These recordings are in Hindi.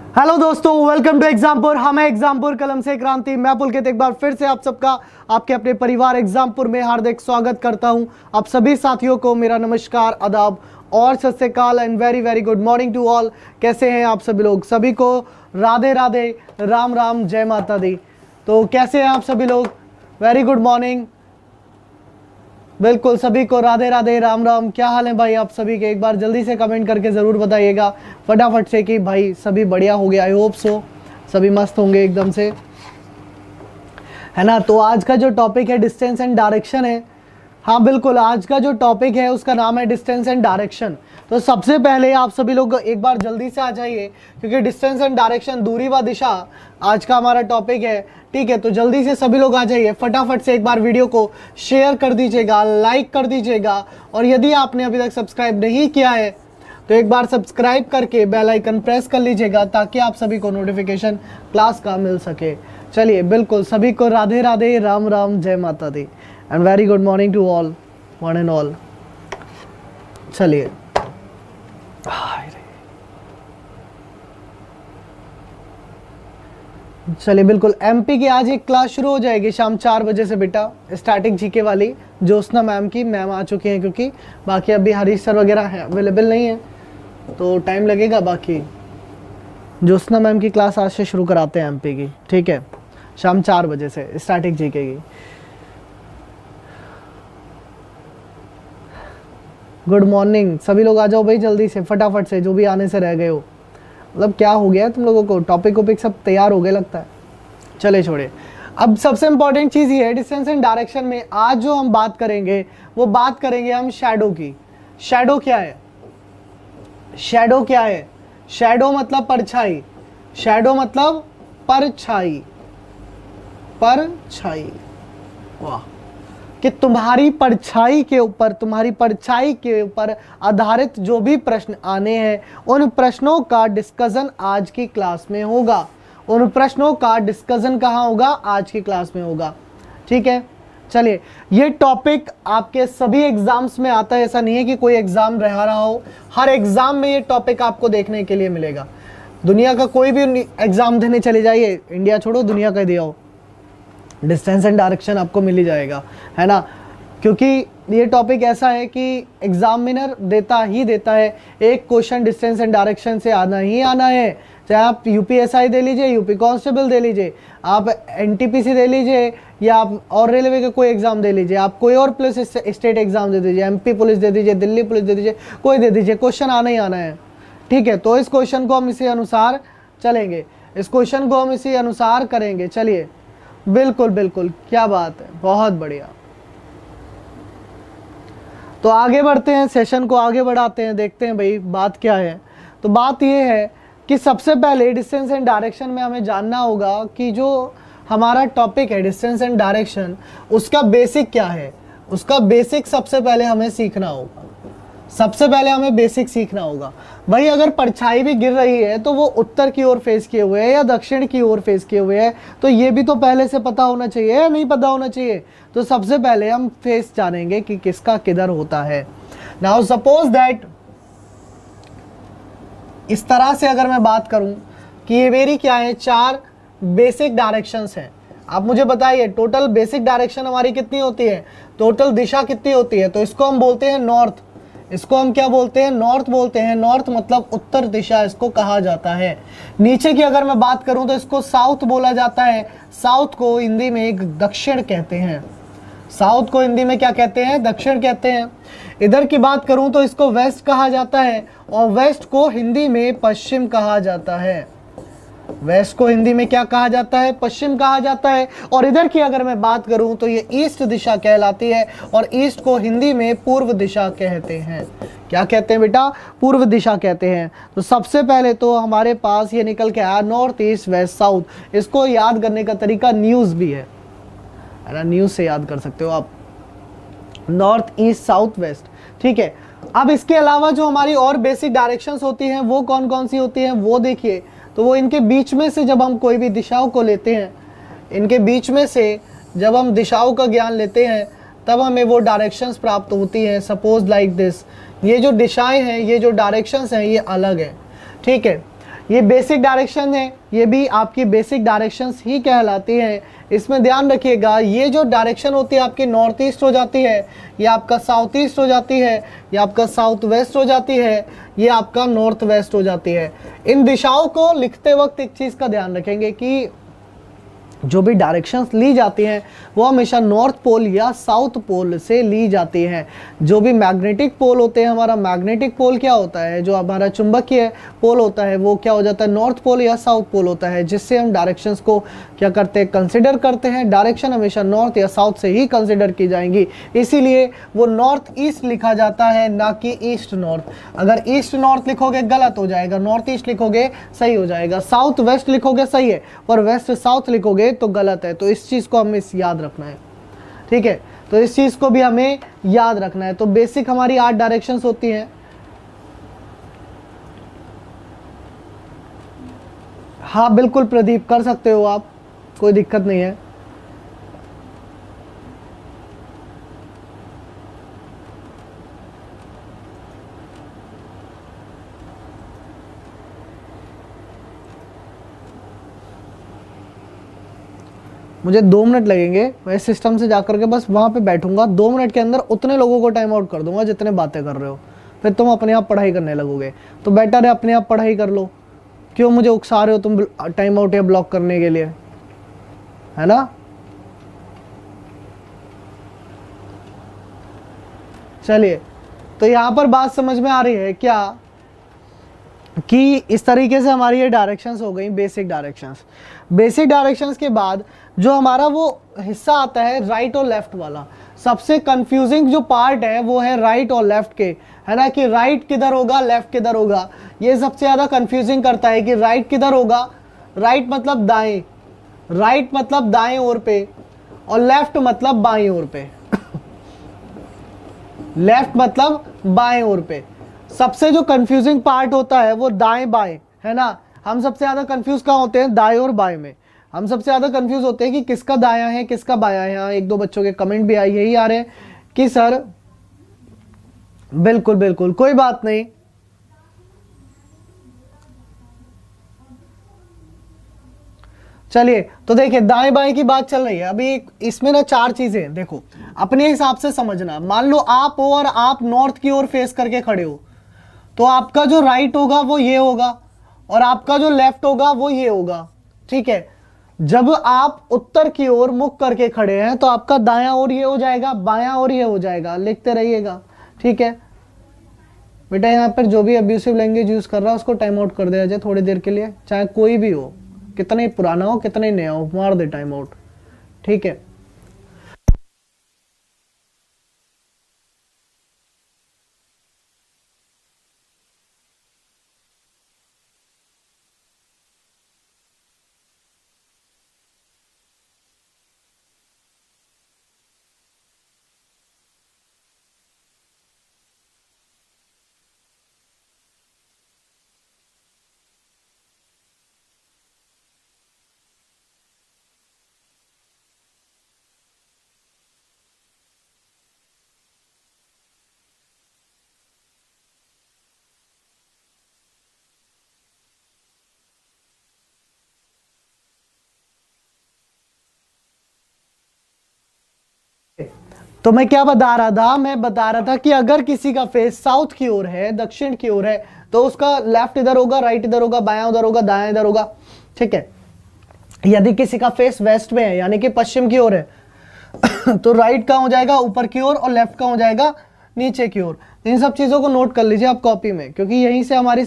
हेलो दोस्तों, वेलकम टू एग्जामपुर। हम एग्जामपुर कलम से क्रांति। मैं पुलकित एक बार फिर से आप सबका आपके अपने परिवार एग्जामपुर में हार्दिक स्वागत करता हूं। आप सभी साथियों को मेरा नमस्कार, आदाब और Sat Shri Akal and very very good morning to all. कैसे हैं आप सभी लोग? सभी को राधे राधे, राम राम, जय माता दी। तो कैसे हैं आप सभी लोग? Very good morning. बिल्कुल सभी को राधे राधे, राम राम। क्या हाल है भाई आप सभी के? एक बार जल्दी से कमेंट करके ज़रूर बताइएगा फटाफट से कि भाई सभी बढ़िया हो गया। आई होप सो सभी मस्त होंगे एकदम से, है ना। तो आज का जो टॉपिक है डिस्टेंस एंड डायरेक्शन है। हाँ बिल्कुल, आज का जो टॉपिक है उसका नाम है डिस्टेंस एंड डायरेक्शन। तो सबसे पहले आप सभी लोग एक बार जल्दी से आ जाइए, क्योंकि डिस्टेंस एंड डायरेक्शन, दूरी व दिशा, आज का हमारा टॉपिक है। ठीक है, तो जल्दी से सभी लोग आ जाइए। फटाफट से एक बार वीडियो को शेयर कर दीजिएगा, लाइक कर दीजिएगा, और यदि आपने अभी तक सब्सक्राइब नहीं किया है तो एक बार सब्सक्राइब करके बेल आइकन प्रेस कर लीजिएगा, ताकि आप सभी को नोटिफिकेशन क्लास का मिल सके। चलिए, बिल्कुल सभी को राधे राधे, राम राम, जय माता दी and very good morning to all, one and all. चलिए, चलिए बिल्कुल। एमपी की आज एक क्लास शुरू हो जाएगी शाम 4 बजे से बेटा, स्टैटिक जीके वाली। ज्योत्सना मैम की, मैम आ चुकी हैं, क्योंकि बाकी अभी हरीश सर वगैरह है अवेलेबल नहीं है तो टाइम लगेगा। बाकी ज्योत्सना मैम की क्लास आज से शुरू कराते हैं एमपी की। ठीक है, शाम 4 बजे से स्टैटिक जीके की। गुड मॉर्निंग, सभी लोग आ जाओ भाई जल्दी से, फटाफट से, जो भी आने से रह गए हो। मतलब क्या हो गया है तुम लोगों को? टॉपिक वॉपिक सब तैयार हो गए लगता है। चले छोड़े, अब सबसे इंपॉर्टेंट चीज़ ये है डिस्टेंस एंड डायरेक्शन में आज जो हम बात करेंगे वो बात करेंगे हम शैडो की। शैडो क्या है? शैडो क्या है? शैडो मतलब परछाई। शैडो मतलब परछाई। परछाई, वाह। कि तुम्हारी परछाई के ऊपर आधारित जो भी प्रश्न आने हैं, उन प्रश्नों का डिस्कशन आज की क्लास में होगा। उन प्रश्नों का डिस्कशन कहाँ होगा? आज की क्लास में होगा। ठीक है, चलिए। ये टॉपिक आपके सभी एग्जाम्स में आता है, ऐसा नहीं है कि कोई एग्जाम रह रहा हो। हर एग्जाम में ये टॉपिक आपको देखने के लिए मिलेगा। दुनिया का कोई भी एग्जाम देने चले जाइए, इंडिया छोड़ो दुनिया का दिया हो, डिस्टेंस एंड डायरेक्शन आपको मिल ही जाएगा, है ना। क्योंकि ये टॉपिक ऐसा है कि एग्जामिनर देता है एक क्वेश्चन डिस्टेंस एंड डायरेक्शन से आना ही आना है। चाहे आप यूपीएसआई दे लीजिए, यूपी कांस्टेबल दे लीजिए, आप एनटीपीसी दे लीजिए, या आप और रेलवे का कोई एग्जाम दे लीजिए, आप कोई और पुलिस स्टेट एग्जाम दे दीजिए, एमपी पुलिस दे दीजिए, दिल्ली पुलिस दे दीजिए, कोई दे दीजिए, क्वेश्चन आना ही आना है। ठीक है, तो इस क्वेश्चन को हम इसी अनुसार चलेंगे, इस क्वेश्चन को हम इसी अनुसार करेंगे। चलिए, बिल्कुल बिल्कुल, क्या बात है, बहुत बढ़िया। तो आगे बढ़ते हैं, सेशन को आगे बढ़ाते हैं, देखते हैं भाई बात क्या है। तो बात ये है कि सबसे पहले डिस्टेंस एंड डायरेक्शन में हमें जानना होगा कि जो हमारा टॉपिक है डिस्टेंस एंड डायरेक्शन, उसका बेसिक क्या है। उसका बेसिक सबसे पहले हमें सीखना होगा। सबसे पहले हमें बेसिक सीखना होगा। भाई अगर परछाई भी गिर रही है तो वो उत्तर की ओर फेस किए हुए है या दक्षिण की ओर फेस किए हुए है, तो ये भी तो पहले से पता होना चाहिए या नहीं पता होना चाहिए। तो सबसे पहले हम फेस जानेंगे कि किसका किधर होता है। नाउ सपोज दैट, इस तरह से अगर मैं बात करूं कि ये मेरी क्या है, 4 बेसिक डायरेक्शंस हैं। आप मुझे बताइए टोटल बेसिक डायरेक्शन हमारी कितनी होती है, टोटल दिशा कितनी होती है? तो इसको हम बोलते हैं नॉर्थ। इसको हम क्या बोलते हैं? नॉर्थ बोलते हैं। नॉर्थ मतलब उत्तर दिशा इसको कहा जाता है। नीचे की अगर मैं बात करूं तो इसको साउथ बोला जाता है। साउथ को हिंदी में एक दक्षिण कहते हैं। साउथ को हिंदी में क्या कहते हैं? दक्षिण कहते हैं। इधर की बात करूं तो इसको वेस्ट कहा जाता है, और वेस्ट को हिंदी में पश्चिम कहा जाता है। वेस्ट को हिंदी में क्या कहा जाता है? पश्चिम कहा जाता है। और इधर की अगर मैं बात करूं तो ये ईस्ट दिशा कहलाती है, और ईस्ट को हिंदी में पूर्व दिशा कहते हैं। क्या कहते हैं बेटा? पूर्व दिशा कहते हैं। तो सबसे पहले तो हमारे पास ये निकल के आया नॉर्थ ईस्ट वेस्ट साउथ। इसको याद करने का तरीका न्यूज़ भी है ना, न्यूज़ से याद कर सकते हो आप, नॉर्थ ईस्ट साउथ वेस्ट। ठीक है, अब इसके अलावा जो हमारी और बेसिक डायरेक्शंस होती हैं वो कौन कौन सी होती हैं वो देखिए। तो वो इनके बीच में से जब हम कोई भी दिशाओं को लेते हैं, इनके बीच में से जब हम दिशाओं का ज्ञान लेते हैं, तब हमें वो डायरेक्शंस प्राप्त होती हैं। सपोज लाइक दिस, ये जो दिशाएं हैं, ये जो डायरेक्शंस हैं, ये अलग है। ठीक है, ये बेसिक डायरेक्शन है, ये भी आपकी बेसिक डायरेक्शंस ही कहलाती है। इसमें ध्यान रखिएगा, ये जो डायरेक्शन होती है आपकी नॉर्थ ईस्ट हो जाती है, ये आपका साउथ ईस्ट हो जाती है, ये आपका साउथ वेस्ट हो जाती है, ये आपका नॉर्थ वेस्ट हो जाती है। इन दिशाओं को लिखते वक्त एक चीज़ का ध्यान रखेंगे कि जो भी डायरेक्शंस ली जाती हैं वो हमेशा नॉर्थ पोल या साउथ पोल से ली जाती हैं। जो भी मैग्नेटिक पोल होते हैं, हमारा मैग्नेटिक पोल क्या होता है, जो हमारा चुंबकीय पोल होता है वो क्या हो जाता है, नॉर्थ पोल या साउथ पोल होता है, जिससे हम डायरेक्शंस को क्या करते हैं, कंसिडर करते हैं। डायरेक्शन हमेशा नॉर्थ या साउथ से ही कंसिडर की जाएंगी, इसीलिए वो नॉर्थ ईस्ट लिखा जाता है, ना कि ईस्ट नॉर्थ। अगर ईस्ट नॉर्थ लिखोगे गलत हो जाएगा, नॉर्थ ईस्ट लिखोगे सही हो जाएगा, साउथ वेस्ट लिखोगे सही है, और वेस्ट साउथ लिखोगे तो गलत है। तो इस चीज को हमें याद रखना है, ठीक है। तो इस चीज को भी हमें याद रखना है। तो बेसिक हमारी 8 डायरेक्शंस होती हैं। हाँ बिल्कुल प्रदीप, कर सकते हो आप, कोई दिक्कत नहीं है। मुझे 2 मिनट लगेंगे, मैं सिस्टम से जाकर के बस वहाँ पे बैठूंगा, 2 मिनट के अंदर उतने लोगों को टाइम आउट कर दूंगा जितने बातें कर रहे हो, फिर तुम अपने आप पढ़ाई करने लगोगे। तो बेटर है अपने आप पढ़ाई कर लो, क्यों मुझे उकसा रहे हो तुम टाइम आउट या ब्लॉक करने के लिए, है ना। चलिए, तो यहाँ पर बात समझ में आ रही है क्या कि इस तरीके से हमारी ये डायरेक्शंस हो गई बेसिक डायरेक्शंस। बेसिक डायरेक्शंस के बाद जो हमारा वो हिस्सा आता है राइट और लेफ्ट वाला, सबसे कंफ्यूजिंग जो पार्ट है वो है राइट और लेफ्ट के, है ना, कि राइट किधर होगा लेफ्ट किधर होगा। ये सबसे ज़्यादा कंफ्यूजिंग करता है कि राइट किधर होगा। राइट मतलब दाएं, राइट मतलब दाएं ओर पे, और लेफ्ट मतलब बाएं ओर पे लेफ्ट मतलब बाएं ओर पे। सबसे जो कंफ्यूजिंग पार्ट होता है वो दाएं बाएं, है ना। हम सबसे ज्यादा कंफ्यूज कहाँ होते हैं, दाएं और बाएं में। हम सबसे ज्यादा कंफ्यूज होते हैं कि किसका दायां है किसका बायां है। हाँ, 1-2 बच्चों के कमेंट भी आई यही आ रहे हैं कि सर बिल्कुल बिल्कुल कोई बात नहीं। चलिए, तो देखिए दाएं बाएं की बात चल रही है अभी। इसमें ना 4 चीजें देखो, अपने हिसाब से समझना। मान लो आप हो और आप नॉर्थ की ओर फेस करके खड़े हो, तो आपका जो राइट होगा वो ये होगा, और आपका जो लेफ्ट होगा वो ये होगा, ठीक है। जब आप उत्तर की ओर मुख करके खड़े हैं तो आपका दायां ओर ये हो जाएगा, बायां ओर ये हो जाएगा। लिखते रहिएगा, ठीक है बेटा। यहाँ पर जो भी अब्यूसिव लैंग्वेज यूज कर रहा है उसको टाइम आउट कर दिया जाए थोड़ी देर के लिए, चाहे कोई भी हो, कितना ही पुराना हो कितना ही नया हो, मार दे टाइम आउट, ठीक है। तो मैं क्या बता रहा था, मैं बता रहा था कि अगर किसी का फेस साउथ की ओर है, दक्षिण की ओर है, तो उसका लेफ्ट इधर होगा, राइट इधर होगा, बायां उधर होगा, दायां इधर होगा, ठीक है। यदि किसी का फेस वेस्ट में है यानी कि पश्चिम की ओर है तो राइट कहाँ हो जाएगा, ऊपर की ओर, और लेफ्ट कहाँ हो जाएगा, नीचे की ओर। इन सब चीजों को नोट कर लीजिए आप कॉपी में, क्योंकि यहीं से हमारी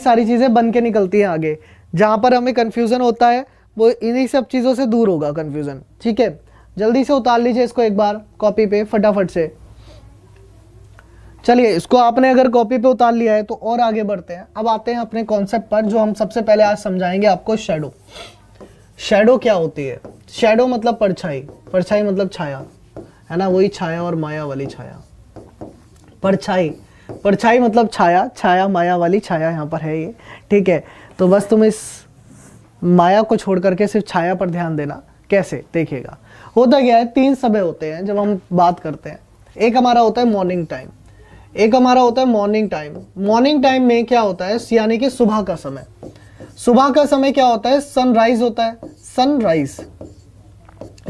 सारी चीजें बन के निकलती हैं आगे। जहां पर हमें कंफ्यूजन होता है वो इन्हीं सब चीजों से दूर होगा कंफ्यूजन, ठीक है। जल्दी से उतार लीजिए इसको एक बार कॉपी पे फटाफट से। चलिए, इसको आपने अगर कॉपी पे उतार लिया है तो और आगे बढ़ते हैं। अब आते हैं अपने कॉन्सेप्ट पर, जो हम सबसे पहले आज समझाएंगे आपको। शैडो। शैडो क्या होती है? शैडो मतलब परछाई, परछाई मतलब छाया, है ना, वही छाया और माया वाली छाया। परछाई, परछाई मतलब छाया, छाया माया वाली छाया यहाँ पर है ये, ठीक है। तो बस तुम इस माया को छोड़ करके सिर्फ छाया पर ध्यान देना। कैसे देखिएगा, होता क्या है, 3 समय होते हैं जब हम बात करते हैं। एक हमारा होता है मॉर्निंग टाइम, एक हमारा होता है मॉर्निंग टाइम। मॉर्निंग टाइम में क्या होता है, यानी कि सुबह का समय। सुबह का समय क्या होता है, सनराइज होता है। सनराइज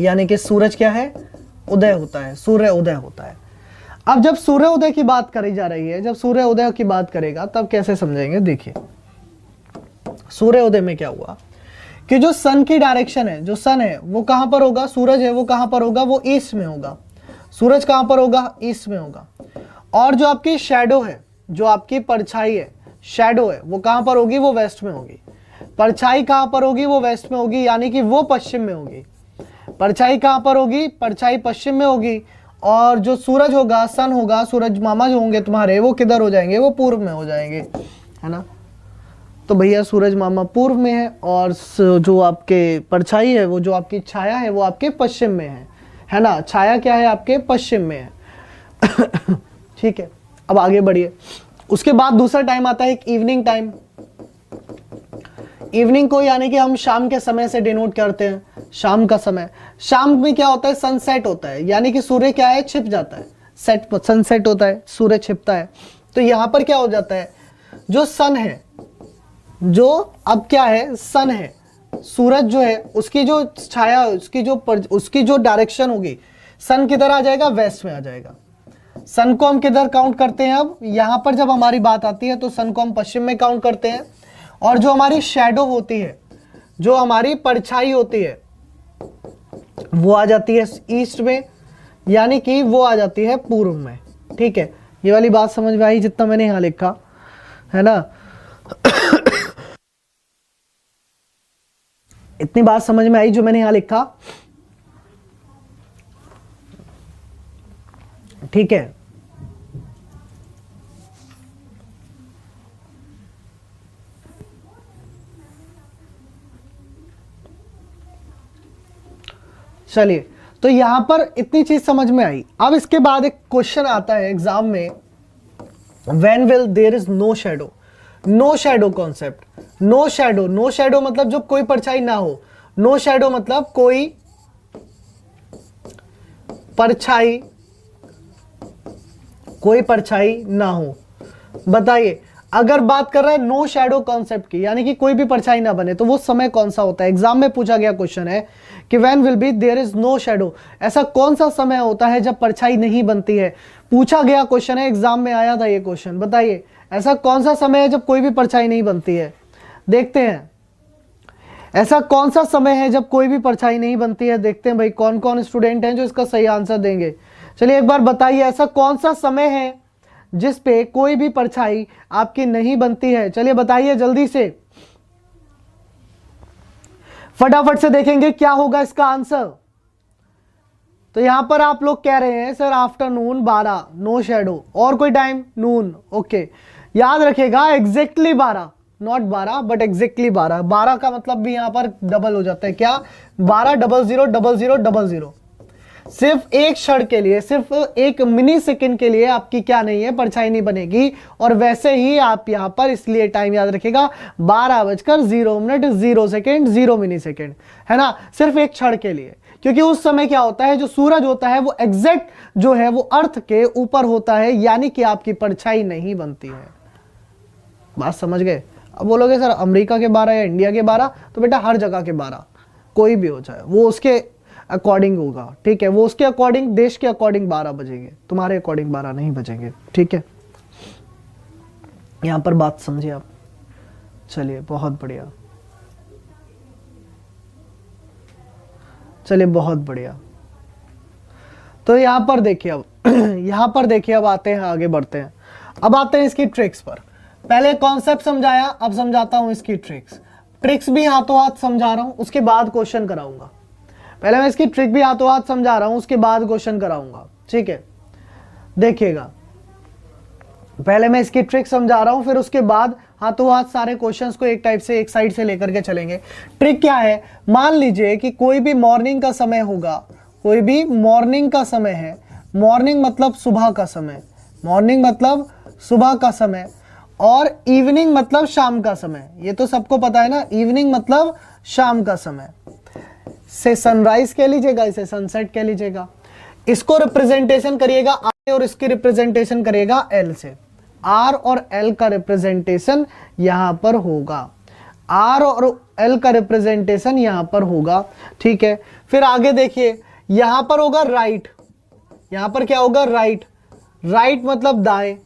यानी कि सूरज क्या है, उदय होता है, सूर्य उदय होता है। अब जब सूर्य उदय की बात करी जा रही है, जब सूर्य उदय की बात करेगा तब कैसे समझेंगे, देखिए सूर्य उदय में क्या हुआ कि जो सन की डायरेक्शन है, जो सन है वो कहां पर होगा, सूरज है वो कहां पर होगा, वो ईस्ट में होगा। सूरज कहां पर होगा, ईस्ट में होगा। और जो आपकी शैडो है, जो आपकी परछाई है, शैडो है, वो कहां पर होगी, वो वेस्ट में होगी। परछाई कहां पर होगी, वो वेस्ट में होगी, यानी कि वो पश्चिम में होगी। परछाई कहां पर होगी, परछाई पश्चिम में होगी। और जो सूरज होगा, सन होगा, सूरज मामा जो होंगे तुम्हारे, वो किधर हो जाएंगे, वो पूर्व में हो जाएंगे, है ना। तो भैया सूरज मामा पूर्व में है, और जो आपके परछाई है, वो जो आपकी छाया है, वो आपके पश्चिम में है ना। छाया क्या है, आपके पश्चिम में है। ठीक है, अब आगे बढ़िए। उसके बाद दूसरा टाइम आता है एक इवनिंग टाइम। इवनिंग को यानी कि हम शाम के समय से डिनोट करते हैं, शाम का समय। शाम में क्या होता है, सनसेट होता है, यानी कि सूर्य क्या है, छिप जाता है। सनसेट होता है, सूर्य छिपता है। तो यहां पर क्या हो जाता है, जो सन है, जो अब क्या है, सन है, सूरज जो है उसकी जो छाया, उसकी जो डायरेक्शन होगी, सन किधर आ जाएगा, वेस्ट में आ जाएगा। सन को हम किधर काउंट करते हैं, अब यहां पर जब हमारी बात आती है तो सन को हम पश्चिम में काउंट करते हैं। और जो हमारी शैडो होती है, जो हमारी परछाई होती है, वो आ जाती है ईस्ट में, यानी कि वो आ जाती है पूर्व में। ठीक है, ये वाली बात समझ में आई जितना मैंने यहां लिखा है ना। इतनी बात समझ में आई जो मैंने यहां लिखा, ठीक है। चलिए, तो यहां पर इतनी चीज समझ में आई। अब इसके बाद एक क्वेश्चन आता है एग्जाम में, when will there is no shadow. No shadow concept, no shadow, no shadow मतलब जब कोई परछाई ना हो। नो शैडो मतलब कोई परछाई, कोई परछाई ना हो। बताइए, अगर बात कर रहा है नो शैडो कॉन्सेप्ट की, यानी कि कोई भी परछाई ना बने, तो वो समय कौन सा होता है। एग्जाम में पूछा गया क्वेश्चन है कि when will be there is no shadow, ऐसा कौन सा समय होता है जब परछाई नहीं बनती है। पूछा गया क्वेश्चन है, एग्जाम में आया था ये क्वेश्चन। बताइए ऐसा कौन सा समय है जब कोई भी परछाई नहीं बनती है। देखते हैं ऐसा कौन सा समय है जब कोई भी परछाई नहीं बनती है। देखते हैं भाई कौन कौन स्टूडेंट हैं जो इसका सही आंसर देंगे। चलिए एक बार बताइए, ऐसा कौन सा समय है जिस पे कोई भी परछाई आपकी नहीं बनती है। चलिए बताइए जल्दी से, फटाफट से देखेंगे क्या होगा इसका आंसर। तो यहां पर आप लोग कह रहे हैं सर आफ्टरनून 12, नो शेडो। और कोई टाइम, नून। ओके, याद रखिएगा एग्जैक्टली 12, नॉट 12 बट एग्जैक्टली 12। 12 का मतलब भी यहां पर डबल हो जाता है, क्या 12 000000। सिर्फ एक क्षण के लिए, सिर्फ एक मिनी सेकेंड के लिए आपकी क्या नहीं है, परछाई नहीं बनेगी। और वैसे ही आप यहां पर, इसलिए टाइम याद रखिएगा 12:0 0 मिनी सेकेंड, है ना, सिर्फ एक क्षण के लिए। क्योंकि उस समय क्या होता है, जो सूरज होता है वो एग्जैक्ट जो है वो अर्थ के ऊपर होता है, यानी कि आपकी परछाई नहीं बनती है। बात समझ गए। अब बोलोगे सर अमेरिका के 12 या इंडिया के 12, तो बेटा हर जगह के 12 कोई भी हो जाए, वो उसके अकॉर्डिंग होगा। ठीक है, वो उसके अकॉर्डिंग, देश के अकॉर्डिंग 12 बजेंगे, तुम्हारे अकॉर्डिंग 12 नहीं बजेंगे। ठीक है, यहां पर बात समझिए आप। चलिए बहुत बढ़िया, चलिए बहुत बढ़िया। तो यहां पर देखिए, अब यहां पर देखिए, अब आते हैं, आगे बढ़ते हैं। अब आते हैं इसकी ट्रिक्स पर। पहले कॉन्सेप्ट समझाया, अब समझाता हूं इसकी ट्रिक्स। ट्रिक्स भी हाथों हाथ समझा रहा हूं, उसके बाद क्वेश्चन कराऊंगा। पहले मैं इसकी ट्रिक भी हाथों हाथ समझा रहा हूं, उसके बाद क्वेश्चन कराऊंगा। ठीक है, देखिएगा, पहले मैं इसकी ट्रिक समझा रहा हूं, फिर उसके बाद हाथों हाथ सारे क्वेश्चंस को एक टाइप से, एक साइड से लेकर के चलेंगे। ट्रिक क्या है, मान लीजिए कि कोई भी मॉर्निंग का समय होगा, कोई भी मॉर्निंग का समय है। मॉर्निंग मतलब सुबह का समय, मॉर्निंग मतलब सुबह का समय, और इवनिंग मतलब शाम का समय। ये तो सबको पता है ना, इवनिंग मतलब शाम का समय। से सनराइज कह लीजिएगा, इसे सनसेट कह लीजिएगा। इसको रिप्रेजेंटेशन करिएगा और इसकी रिप्रेजेंटेशन करेगा एल से। आर और एल का रिप्रेजेंटेशन यहां पर होगा, आर और एल का रिप्रेजेंटेशन यहां पर होगा, ठीक है। फिर आगे देखिए, यहां पर होगा राइट, यहां पर क्या होगा, राइट, राइट मतलब दाएं,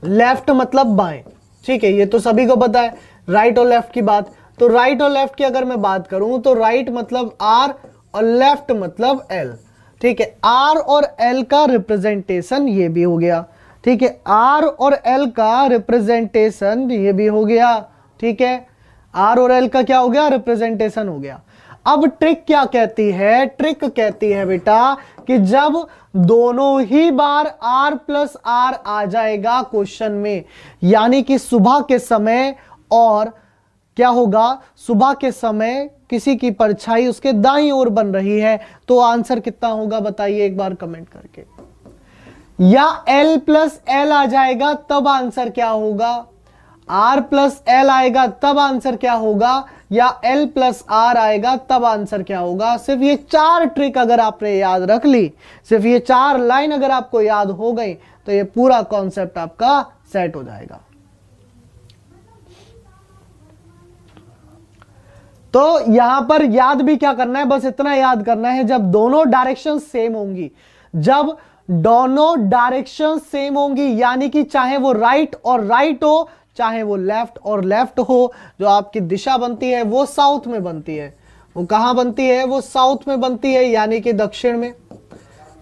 लेफ्ट मतलब बाएं, ठीक है, ये तो सभी को पता है राइट और लेफ्ट की बात। तो राइट और लेफ्ट की अगर मैं बात करूं तो राइट मतलब आर और लेफ्ट मतलब एल, ठीक है। आर और एल का रिप्रेजेंटेशन ये भी हो गया, ठीक है, आर और एल का रिप्रेजेंटेशन ये भी हो गया, ठीक है, आर और एल का क्या हो गया, रिप्रेजेंटेशन हो गया। अब ट्रिक क्या कहती है, ट्रिक कहती है बेटा कि जब दोनों ही बार r प्लस आर आ जाएगा क्वेश्चन में, यानी कि सुबह के समय और क्या होगा, सुबह के समय किसी की परछाई उसके दाईं ओर बन रही है, तो आंसर कितना होगा बताइए एक बार कमेंट करके। या l प्लस एल आ जाएगा तब आंसर क्या होगा, r प्लस एल आएगा तब आंसर क्या होगा, या l प्लस आर आएगा तब आंसर क्या होगा। सिर्फ ये 4 ट्रिक अगर आपने याद रख ली, सिर्फ ये 4 लाइन अगर आपको याद हो गई तो ये पूरा कॉन्सेप्ट आपका सेट हो जाएगा। तो यहां पर याद भी क्या करना है, बस इतना याद करना है, जब दोनों डायरेक्शन सेम होंगी, जब दोनों डायरेक्शन सेम होंगी, यानी कि चाहे वो राइट और राइट हो, चाहे वो लेफ्ट और लेफ्ट हो, जो आपकी दिशा बनती है वो साउथ में बनती है। वो कहां बनती है, वो साउथ में बनती है, यानी कि दक्षिण में,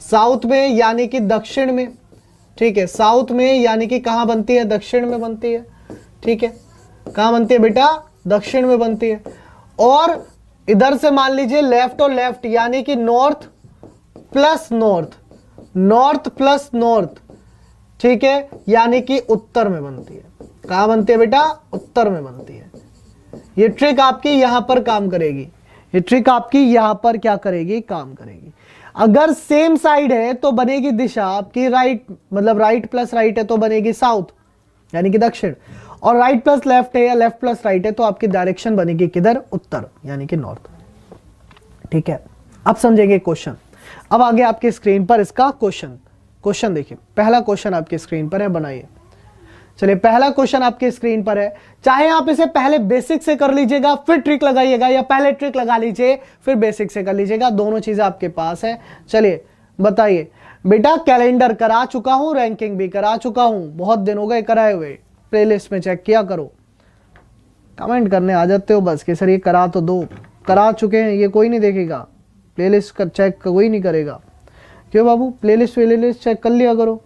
साउथ में यानी कि दक्षिण में, ठीक है, साउथ में यानी कि कहां बनती है, दक्षिण में बनती है, ठीक है, कहां बनती है बेटा, दक्षिण में बनती है। और इधर से मान लीजिए लेफ्ट और लेफ्ट, यानी कि north plus north, north plus north, ठीक है, यानी कि उत्तर में बनती है। कहां बनती है बेटा, उत्तर में बनती है। ये ट्रिक आपकी यहां पर काम करेगी, ये ट्रिक आपकी यहां पर क्या करेगी, काम करेगी। अगर सेम साइड है तो बनेगी दिशा आपकी राइट, मतलब राइट प्लस राइट है तो बनेगी साउथ यानी कि दक्षिण, और राइट प्लस लेफ्ट है या लेफ्ट प्लस राइट है तो आपकी डायरेक्शन बनेगी किधर, उत्तर यानी कि नॉर्थ, ठीक है। अब समझेंगे क्वेश्चन। अब आगे आपके स्क्रीन पर इसका क्वेश्चन देखिए, पहला क्वेश्चन आपकी स्क्रीन पर है, बनाइए। चलिए पहला क्वेश्चन आपके स्क्रीन पर है, चाहे आप इसे पहले बेसिक से कर लीजिएगा फिर ट्रिक लगाइएगा, या पहले ट्रिक लगा लीजिए फिर बेसिक से कर लीजिएगा, दोनों चीजें आपके पास है। चलिए बताइए बेटा, कैलेंडर करा चुका हूं, रैंकिंग भी करा चुका हूं, बहुत दिन हो गए कराए हुए, प्लेलिस्ट में चेक किया करो। कमेंट करने आ जाते हो बस कि सर ये करा तो दो, करा चुके हैं ये कोई नहीं देखेगा, प्लेलिस्ट का चेक कोई नहीं करेगा। क्यों बाबू, प्लेलिस्ट चेक कर लिया करो।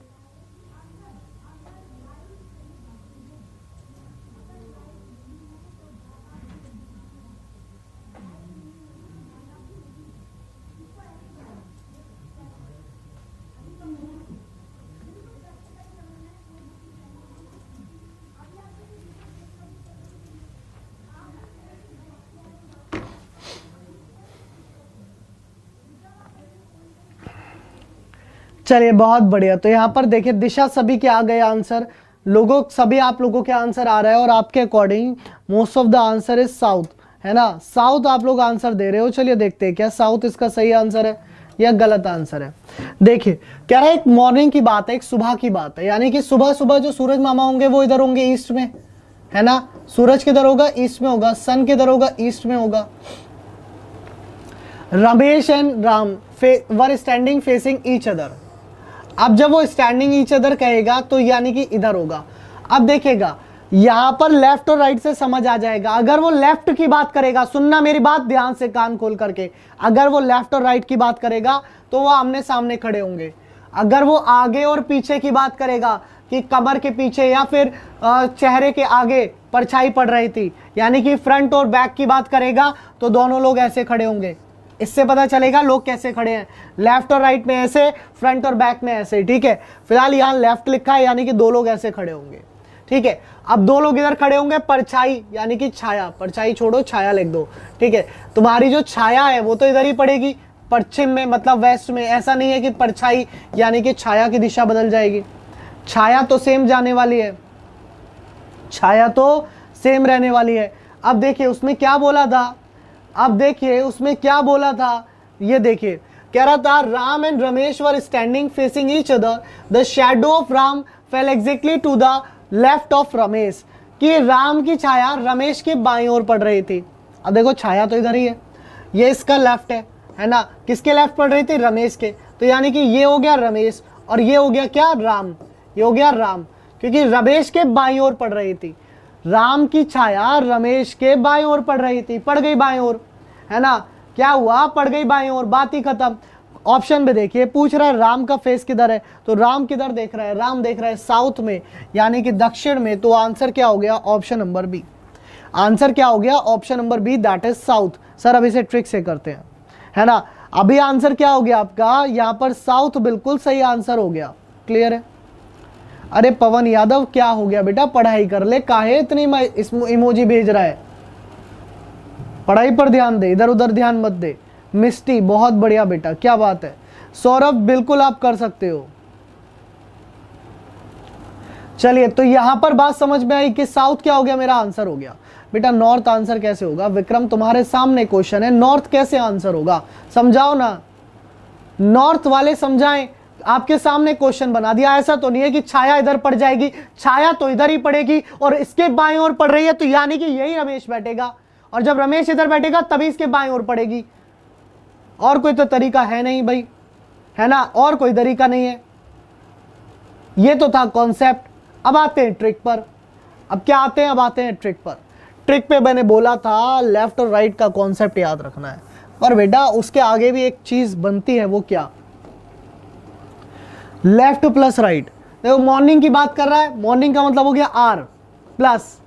चलिए बहुत बढ़िया, तो यहां पर देखिए दिशा सभी के आ गए आंसर, लोगों सभी आप लोगों के आंसर आ रहा है, और आपके according most of the answer is south, है ना, साउथ आप लोग आंसर दे रहे हो। चलिए देखते हैं क्या साउथ इसका सही आंसर है या गलत आंसर है। देखिए कह रहा है एक मॉर्निंग की बात है, एक सुबह की बात है, यानी कि सुबह सुबह जो सूरज मामा होंगे वो इधर होंगे ईस्ट में, है ना, सूरज किधर होगा, ईस्ट में होगा, सन किधर होगा, ईस्ट में होगा। Ramesh and Ram were standing facing each other. अब जब वो स्टैंडिंग ईच अदर कहेगा तो यानी कि इधर होगा। अब देखिएगा यहां पर लेफ्ट और राइट से समझ आ जाएगा। अगर वो लेफ्ट की बात करेगा, सुनना मेरी बात ध्यान से कान खोल करके, अगर वो लेफ्ट और राइट की बात करेगा तो वो आमने सामने खड़े होंगे। अगर वो आगे और पीछे की बात करेगा कि कमर के पीछे या फिर चेहरे के आगे परछाई पड़ रही थी, यानी कि फ्रंट और बैक की बात करेगा, तो दोनों लोग ऐसे खड़े होंगे। इससे पता चलेगा लोग कैसे खड़े हैं, लेफ्ट और राइट में ऐसे, फ्रंट और बैक में ऐसे, ठीक है। फिलहाल यहाँ लेफ्ट लिखा है यानी कि दो लोग ऐसे खड़े होंगे, ठीक है। अब दो लोग इधर खड़े होंगे, परछाई यानी कि छाया, परछाई छोड़ो छाया लिख दो, ठीक है। तुम्हारी जो छाया है वो तो इधर ही पड़ेगी, पश्चिम में, मतलब वेस्ट में। ऐसा नहीं है कि परछाई यानी कि छाया की दिशा बदल जाएगी, छाया तो सेम जाने वाली है, छाया तो सेम रहने वाली है। अब देखिए उसमें क्या बोला था, अब देखिए उसमें क्या बोला था, ये देखिए कह रहा था Ram and Ramesh were standing facing each other, the shadow of Ram fell exactly to the left of Ramesh, कि राम की छाया रमेश के बाईं ओर पड़ रही थी। अब देखो छाया तो इधर ही है, ये इसका लेफ्ट है ना, किसके लेफ्ट पड़ रही थी, रमेश के, तो यानी कि ये हो गया रमेश और ये हो गया क्या, राम, ये हो गया राम, क्योंकि रमेश के बाईं ओर पड़ रही थी, राम की छाया रमेश के बाईं ओर पड़ रही थी, पड़ गई बाईं ओर, है ना, क्या हुआ, पड़ गई बाईं ओर, बात ही खत्म। ऑप्शन में देखिए पूछ रहा है राम का फेस किधर है, तो राम किधर देख रहा है, राम देख रहा है साउथ में, यानी कि दक्षिण में, तो आंसर क्या हो गया, ऑप्शन नंबर बी, आंसर क्या हो गया, option number B, that is south. Sir अब इसे ट्रिक से करते हैं, है ना, अभी आंसर क्या हो गया आपका, यहां पर साउथ बिल्कुल सही आंसर हो गया, क्लियर है। अरे पवन यादव क्या हो गया बेटा, पढ़ाई कर ले, काहे इतनी इमोजी भेज रहा है, पढ़ाई पर ध्यान दे, इधर उधर ध्यान मत दे। मिस्टी बहुत बढ़िया बेटा, क्या बात है। सौरभ बिल्कुल आप कर सकते हो। चलिए तो यहां पर बात समझ में आई कि साउथ क्या हो गया, मेरा आंसर हो गया। बेटा नॉर्थ आंसर कैसे होगा, विक्रम तुम्हारे सामने क्वेश्चन है, नॉर्थ कैसे आंसर होगा, समझाओ ना, नॉर्थ वाले समझाएं, आपके सामने क्वेश्चन बना दिया। ऐसा तो नहीं है कि छाया इधर पड़ जाएगी, छाया तो इधर ही पड़ेगी और इसके बाईं ओर पड़ रही है, तो यानी कि यही रमेश बैठेगा, और जब रमेश इधर बैठेगा तभी इसके बाईं ओर पड़ेगी, और कोई तो तरीका है नहीं भाई, है ना, और कोई तरीका नहीं है। ये तो था कॉन्सेप्ट। अब आते हैं ट्रिक पर। अब क्या आते हैं, अब आते हैं ट्रिक पर। ट्रिक पे मैंने बोला था लेफ्ट और राइट का कॉन्सेप्ट याद रखना है, पर बेटा उसके आगे भी एक चीज बनती है, वो क्या, लेफ्ट प्लस राइट। देखो मॉर्निंग की बात कर रहा है, मॉर्निंग का मतलब हो गया आर, प्लस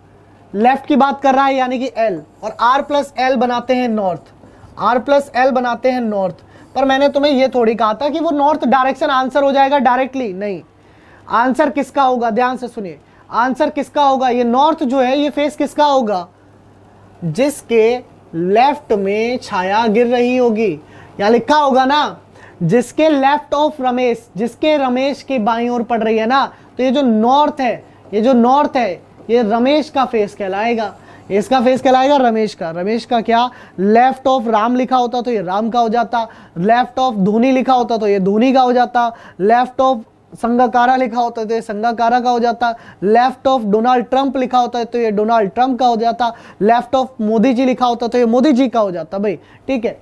लेफ्ट की बात कर रहा है यानी कि एल, और आर प्लस एल बनाते हैं नॉर्थ, आर प्लस एल बनाते हैं नॉर्थ। पर मैंने तुम्हें यह थोड़ी कहा था कि वो नॉर्थ डायरेक्शन आंसर हो जाएगा डायरेक्टली, नहीं, आंसर किसका होगा, ध्यान से सुनिए, आंसर किसका होगा, ये नॉर्थ जो है ये फेस किसका होगा, जिसके लेफ्ट में छाया गिर रही होगी, या लिखा होगा ना जिसके लेफ्ट ऑफ रमेश, जिसके रमेश के बाईं ओर पड़ रही है ना, तो ये जो नॉर्थ है, ये जो नॉर्थ है ये रमेश का फेस कहलाएगा, इसका फेस कहलाएगा रमेश का। रमेश का क्या, लेफ्ट ऑफ राम लिखा होता तो ये राम का हो जाता, लेफ्ट ऑफ धोनी लिखा होता तो ये धोनी का हो जाता, लेफ्ट ऑफ संगाकारा लिखा होता तो ये संगाकारा का हो जाता, लेफ्ट ऑफ डोनाल्ड ट्रंप लिखा होता है तो ये डोनाल्ड ट्रंप का हो जाता, लेफ्ट ऑफ मोदी जी लिखा होता तो ये मोदी जी का हो जाता भाई, ठीक है।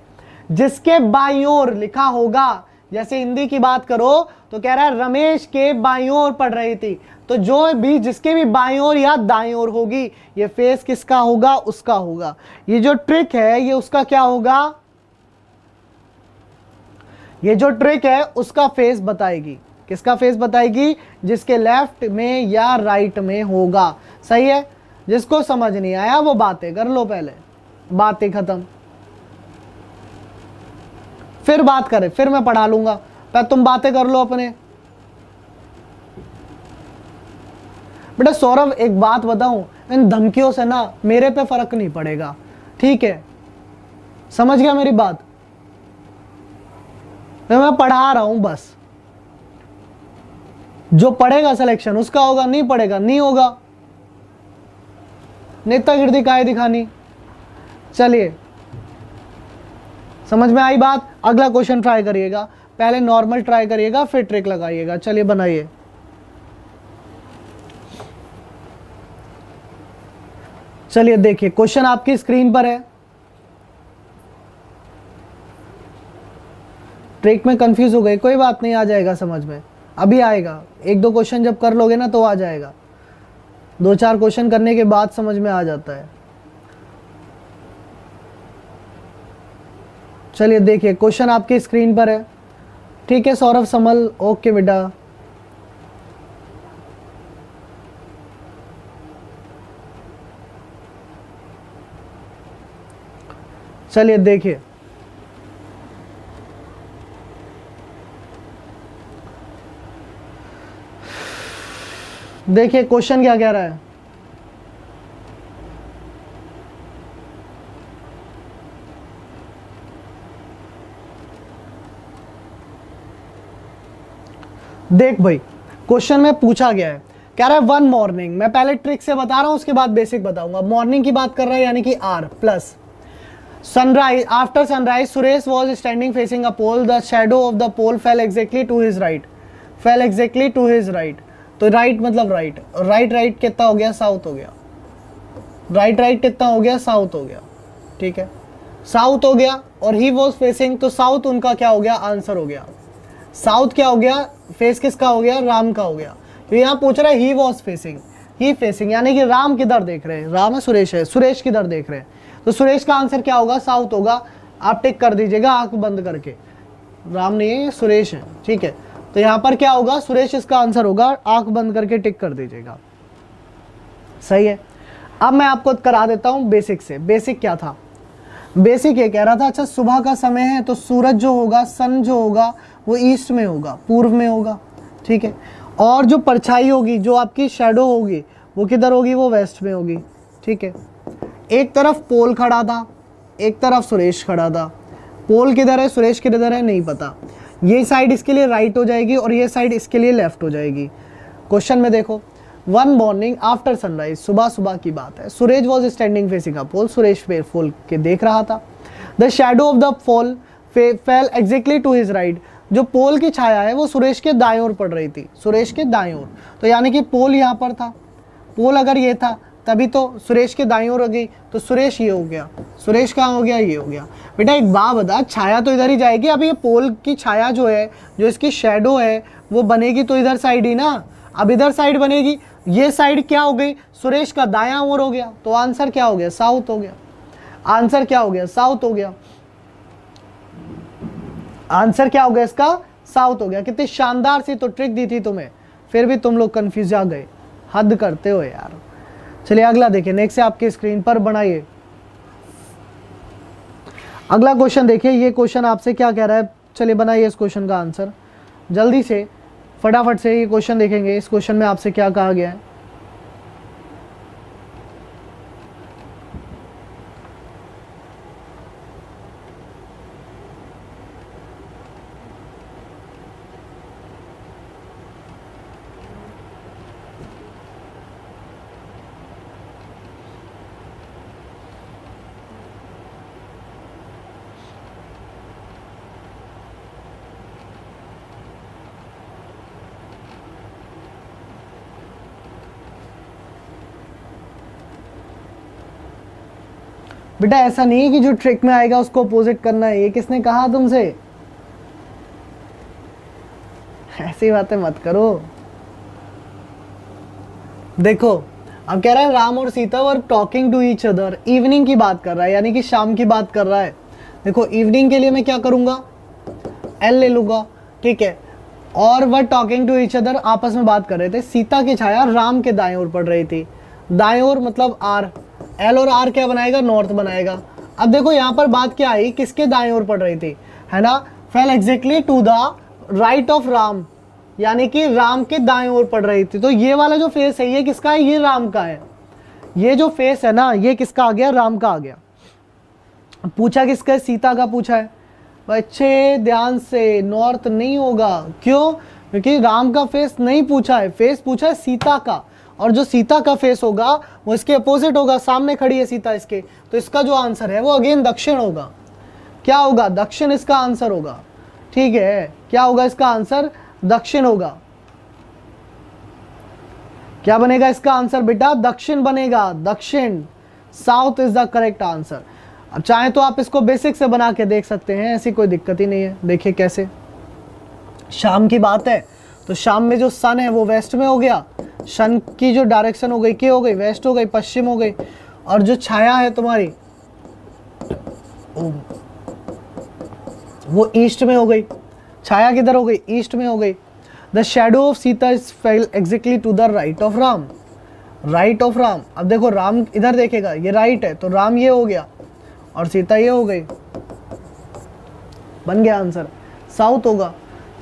जिसके बाईं ओर लिखा होगा, जैसे हिंदी की बात करो तो कह रहा है रमेश के बाईं ओर पड़ रही थी, तो जो भी जिसके भी बाईं ओर या दाईं ओर होगी ये फेस किसका होगा, उसका होगा। ये जो ट्रिक है ये उसका क्या होगा, ये जो ट्रिक है उसका फेस बताएगी, किसका फेस बताएगी, जिसके लेफ्ट में या राइट में होगा, सही है। जिसको समझ नहीं आया वो बातें कर लो, पहले बातें खत्म, फिर बात करें, फिर मैं पढ़ा लूंगा, पहले तुम बातें कर लो अपने। बेटा सौरभ एक बात बताऊं, इन धमकियों से ना मेरे पे फर्क नहीं पड़ेगा, ठीक है, समझ गया मेरी बात, मैं पढ़ा रहा हूं बस, जो पढ़ेगा सिलेक्शन उसका होगा, नहीं पढ़ेगा नहीं होगा, नेतागिरी काहे दिखानी। चलिए समझ में आई बात। अगला क्वेश्चन ट्राई करिएगा, पहले नॉर्मल ट्राई करिएगा फिर ट्रिक लगाइएगा। चलिए बनाइए। चलिए देखिए क्वेश्चन आपकी स्क्रीन पर है। ट्रिक में कंफ्यूज हो गए, कोई बात नहीं, आ जाएगा समझ में, अभी आएगा, एक दो क्वेश्चन जब कर लोगे ना तो आ जाएगा, दो चार क्वेश्चन करने के बाद समझ में आ जाता है। चलिए देखिए क्वेश्चन आपकी स्क्रीन पर है, ठीक है सौरभ समल, ओके बेटा। चलिए देखिए, देखिए क्वेश्चन क्या कह रहा है। देख भाई क्वेश्चन में पूछा गया है, कह रहा है वन मॉर्निंग, मैं पहले ट्रिक से बता रहा हूं उसके बाद बेसिक बताऊंगा। मॉर्निंग की बात कर रहा है यानी कि R plus sunrise, after sunrise Suresh was standing facing a pole, the shadow of the pole fell exactly to his right, fell exactly to his right. तो राइट मतलब राइट, राइट राइट कितना हो गया, साउथ हो गया, राइट राइट कितना हो गया, साउथ हो गया, ठीक है, साउथ हो गया। और ही वॉज फेसिंग, तो साउथ उनका क्या हो गया, आंसर हो गया। साउथ क्या हो गया, फेस किसका हो गया, राम का हो गया। तो यहाँ पूछ रहा है he was facing, he facing, यानी कि राम किधर देख रहे हैं, राम है सुरेश है, सुरेश किधर देख रहे हैं, तो सुरेश का आंसर क्या होगा, साउथ होगा। आप टिक कर दीजिएगा आंख बंद करके, राम नहीं है सुरेश है, ठीक है। तो यहाँ पर क्या होगा, सुरेश इसका आंसर होगा, आंख बंद करके टिक कर दीजिएगा, सही है। अब मैं आपको करा देता हूं बेसिक से। बेसिक क्या था, बेसिक ये कह रहा था, अच्छा सुबह का समय है तो सूरज जो होगा, सन जो होगा वो ईस्ट में होगा, पूर्व में होगा, ठीक है। और जो परछाई होगी, जो आपकी शैडो होगी वो किधर होगी, वो वेस्ट में होगी, ठीक है। एक तरफ पोल खड़ा था, एक तरफ सुरेश खड़ा था। पोल किधर है, सुरेश किधर है, नहीं पता। ये साइड इसके लिए राइट हो जाएगी और ये साइड इसके लिए लेफ्ट हो जाएगी। क्वेश्चन में देखो, वन मॉर्निंग आफ्टर सनराइज, सुबह सुबह की बात है, Suresh was standing facing a pole, Suresh पे पोल के देख रहा था। The shadow of the pole fell exactly to his right, जो पोल की छाया है वो सुरेश के दाएं ओर पड़ रही थी, सुरेश के दाएं ओर। तो यानी कि पोल यहाँ पर था, पोल अगर ये था तभी तो सुरेश के दाईं ओर हो गई, तो सुरेश ये हो गया, सुरेश कहाँ हो गया, ये हो गया। बेटा एक बात बता, छाया तो इधर ही जाएगी। अब ये पोल की छाया जो है, जो इसकी शैडो है वो बनेगी तो इधर साइड ही ना, अब इधर साइड बनेगी, ये साइड क्या हो गई, सुरेश का दायां ओर हो गया, तो आंसर क्या हो गया, साउथ हो गया। आंसर क्या हो गया, साउथ हो गया। आंसर क्या हो गया इसका, साउथ हो गया। कितनी शानदार सी तो ट्रिक दी थी तुम्हें, फिर भी तुम लोग कंफ्यूज आ गए, हद करते हो यार। चलिए अगला देखिए, नेक्स्ट से आपके स्क्रीन पर बनाइए। अगला क्वेश्चन देखिए, ये क्वेश्चन आपसे क्या कह रहा है, चलिए बनाइए इस क्वेश्चन का आंसर जल्दी से, फटाफट से ये क्वेश्चन देखेंगे। इस क्वेश्चन में आपसे क्या कहा गया है, बेटा ऐसा नहीं है कि जो ट्रिक में आएगा उसको अपोजिट करना है, ये किसने कहा तुमसे, ऐसी बातें मत करो। देखो अब कह रहा है राम और Sita were talking to each other, evening की बात कर रहा है, यानी कि शाम की बात कर रहा है। देखो इवनिंग के लिए मैं क्या करूंगा, एल ले लूंगा, ठीक है। और were talking to each other, आपस में बात कर रहे थे। सीता की छाया राम के दाएं ओर पड़ रही थी, दाएं ओर मतलब आर, एल और आर क्या बनाएगा, नॉर्थ बनाएगा। अब देखो यहाँ पर बात क्या आई, किसके दाएं ओर पड़ रही थी, है ना, fell exactly to the right of Ram, यानी कि राम के दाएं ओर पड़ रही थी। तो ये वाला जो फेस है ये किसका है, ये राम का है। ये जो फेस है ना ये किसका आ गया, राम का आ गया। पूछा किसका है, सीता का पूछा है। अच्छे ध्यान से, नॉर्थ नहीं होगा, क्यों, क्योंकि राम का फेस नहीं पूछा है, फेस पूछा है सीता का, और जो सीता का फेस होगा वो इसके अपोजिट होगा, सामने खड़ी है सीता इसके, तो इसका जो आंसर है वो अगेन दक्षिण होगा। क्या होगा, दक्षिण इसका आंसर होगा, ठीक है। क्या होगा इसका आंसर, दक्षिण होगा। क्या बनेगा इसका आंसर बेटा, दक्षिण बनेगा, दक्षिण, south is the correct answer. अब चाहे तो आप इसको बेसिक से बना के देख सकते हैं, ऐसी कोई दिक्कत ही नहीं है। देखिए कैसे, शाम की बात है तो शाम में जो सन है वो वेस्ट में हो गया, सन की जो डायरेक्शन हो गई क्या हो गई, वेस्ट हो गई, पश्चिम हो गई। और जो छाया है तुम्हारी वो ईस्ट में हो गई, छाया किधर हो गई, ईस्ट में हो गई। The shadow of Sita is fell exactly to the right of Ram, right of Ram. अब देखो राम इधर देखेगा, ये राइट है तो राम ये हो गया और सीता ये हो गई, बन गया आंसर, साउथ होगा।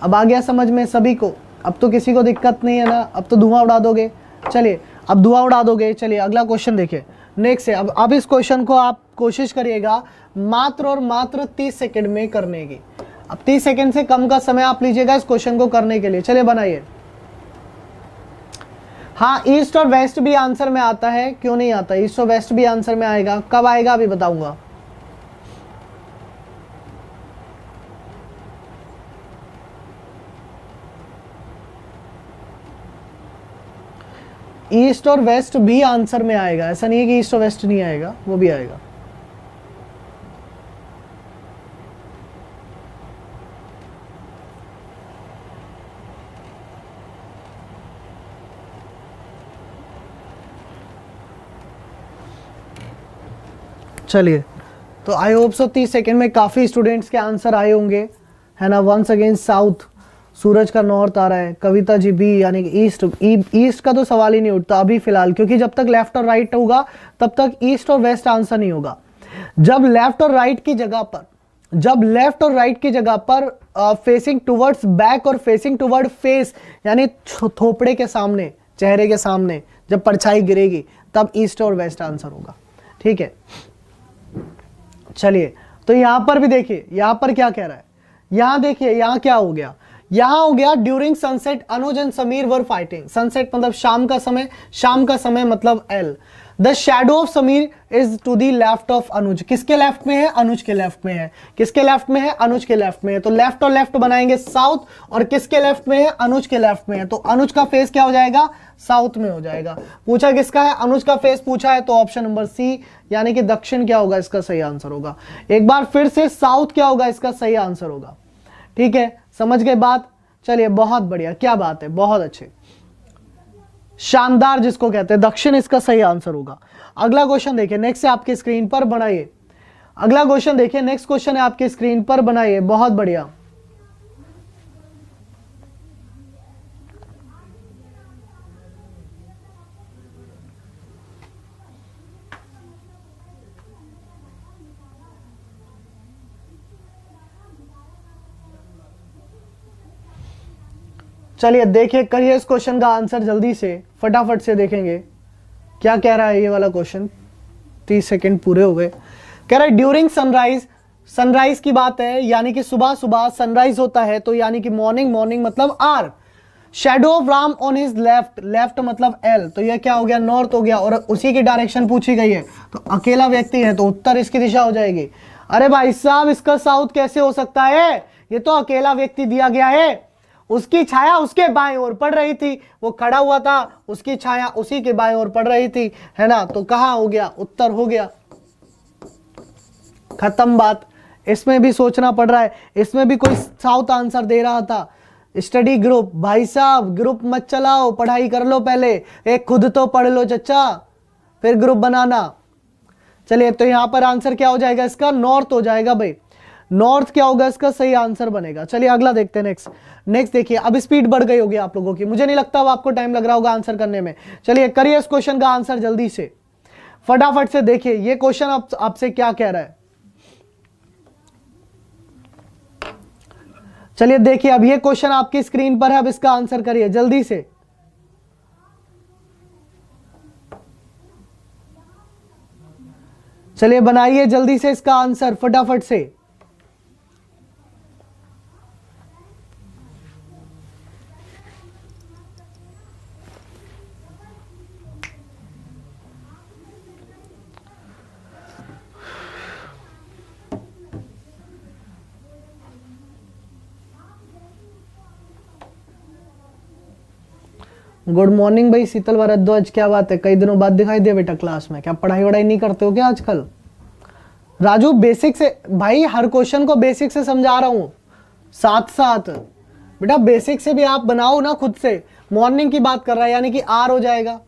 अब आ गया समझ में सभी को, अब तो किसी को दिक्कत नहीं है ना, अब तो धुआं उड़ा दोगे। चलिए अब धुआं उड़ा दोगे। चलिए अगला क्वेश्चन देखिए, नेक्स्ट है। अब इस क्वेश्चन को आप कोशिश करिएगा मात्र और मात्र 30 सेकंड में करने की। अब 30 सेकंड से कम का समय आप लीजिएगा इस क्वेश्चन को करने के लिए। चलिए बनाइए। हाँ ईस्ट और वेस्ट भी आंसर में आता है, क्यों नहीं आता, ईस्ट और वेस्ट भी आंसर में आएगा, कब आएगा अभी बताऊंगा। ईस्ट और वेस्ट भी आंसर में आएगा, ऐसा नहीं है कि ईस्ट और वेस्ट नहीं आएगा, वो भी आएगा। चलिए, तो आई होप सो 30 सेकेंड में काफ़ी स्टूडेंट्स के आंसर आए होंगे, है ना। वंस अगेन साउथ, सूरज का नॉर्थ आ रहा है। कविता जी बी यानी कि ईस्ट, ईस्ट का तो सवाल ही नहीं उठता अभी फिलहाल, क्योंकि जब तक लेफ्ट और राइट होगा तब तक ईस्ट और वेस्ट आंसर नहीं होगा। जब लेफ्ट और राइट की जगह पर, जब लेफ्ट और राइट की जगह पर फेसिंग टुवर्ड्स बैक और फेसिंग टुवर्ड फेस यानी थोपड़े के सामने, चेहरे के सामने जब परछाई गिरेगी, तब ईस्ट और वेस्ट आंसर होगा। ठीक है, चलिए, तो यहां पर भी देखिए, यहां पर क्या कह रहा है, यहां देखिए, यहां क्या हो गया, यहां हो गया during sunset Anuj and Sameer were fighting. Sunset मतलब शाम का समय, शाम का समय मतलब L. The shadow of Sameer is to the left of Anuj. किसके लेफ्ट में है? अनुज के लेफ्ट में है। किसके लेफ्ट में है? अनुज के लेफ्ट में है। तो लेफ्ट और लेफ्ट बनाएंगे साउथ, और किसके लेफ्ट में है? अनुज के लेफ्ट में है। तो अनुज का फेस क्या हो जाएगा? साउथ में हो जाएगा। पूछा किसका है? अनुज का फेस पूछा है, तो ऑप्शन नंबर सी यानी कि दक्षिण क्या होगा? इसका सही आंसर होगा। एक बार फिर से साउथ क्या होगा? इसका सही आंसर होगा। ठीक है, समझ गए बात? चलिए, बहुत बढ़िया, क्या बात है, बहुत अच्छे, शानदार जिसको कहते हैं, दक्षिण इसका सही आंसर होगा। अगला क्वेश्चन देखिए, नेक्स्ट है आपके स्क्रीन पर, बनाइए। अगला क्वेश्चन देखिए, नेक्स्ट क्वेश्चन है आपके स्क्रीन पर, बनाइए। बहुत बढ़िया, चलिए देखिए, करिए इस क्वेश्चन का आंसर जल्दी से, फटाफट से देखेंगे क्या कह रहा है ये वाला क्वेश्चन। 30 सेकंड पूरे हो गए। कह रहा है ड्यूरिंग सनराइज, सनराइज की बात है, यानी कि सुबह सुबह सनराइज होता है, तो यानी कि मॉर्निंग, मॉर्निंग मतलब R. Shadow of Ram on his left, left मतलब एल, तो ये क्या हो गया? नॉर्थ हो गया, और उसी की डायरेक्शन पूछी गई है, तो अकेला व्यक्ति है, तो उत्तर इसकी दिशा हो जाएगी। अरे भाई साहब, इसका साउथ कैसे हो सकता है? ये तो अकेला व्यक्ति दिया गया है, उसकी छाया उसके बाएं ओर पड़ रही थी, वो खड़ा हुआ था, उसकी छाया उसी के बाएं ओर पड़ रही थी, है ना। तो कहां हो गया? उत्तर हो गया, खत्म बात। इसमें भी सोचना पड़ रहा है, इसमें भी कोई साउथ आंसर दे रहा था। स्टडी ग्रुप, भाई साहब ग्रुप मत चलाओ, पढ़ाई कर लो पहले, एक खुद तो पढ़ लो चच्चा, फिर ग्रुप बनाना। चलिए, तो यहां पर आंसर क्या हो जाएगा? इसका नॉर्थ हो जाएगा भाई, नॉर्थ क्या होगा? इसका सही आंसर बनेगा। चलिए अगला देखते हैं, नेक्स्ट। नेक्स्ट देखिए, अब स्पीड बढ़ गई होगी आप लोगों की, मुझे नहीं लगता अब आपको टाइम लग रहा होगा आंसर करने में। चलिए करिए इस क्वेश्चन का आंसर जल्दी से, फटाफट से। देखिए ये क्वेश्चन आपसे क्या कह रहा है। चलिए देखिए, अब ये क्वेश्चन आपकी स्क्रीन पर है, अब इसका आंसर करिए जल्दी से। चलिए बनाइए जल्दी से इसका आंसर, फटाफट से। गुड मॉर्निंग भाई शीतल भारद्वाज, क्या बात है, कई दिनों बाद दिखाई दे बेटा क्लास में। क्या पढ़ाई वढ़ाई नहीं करते हो क्या आजकल? राजू बेसिक से, भाई हर क्वेश्चन को बेसिक से समझा रहा हूं, साथ साथ बेटा बेसिक से भी आप बनाओ ना खुद से। मॉर्निंग की बात कर रहा है, यानी कि आर हो जाएगा।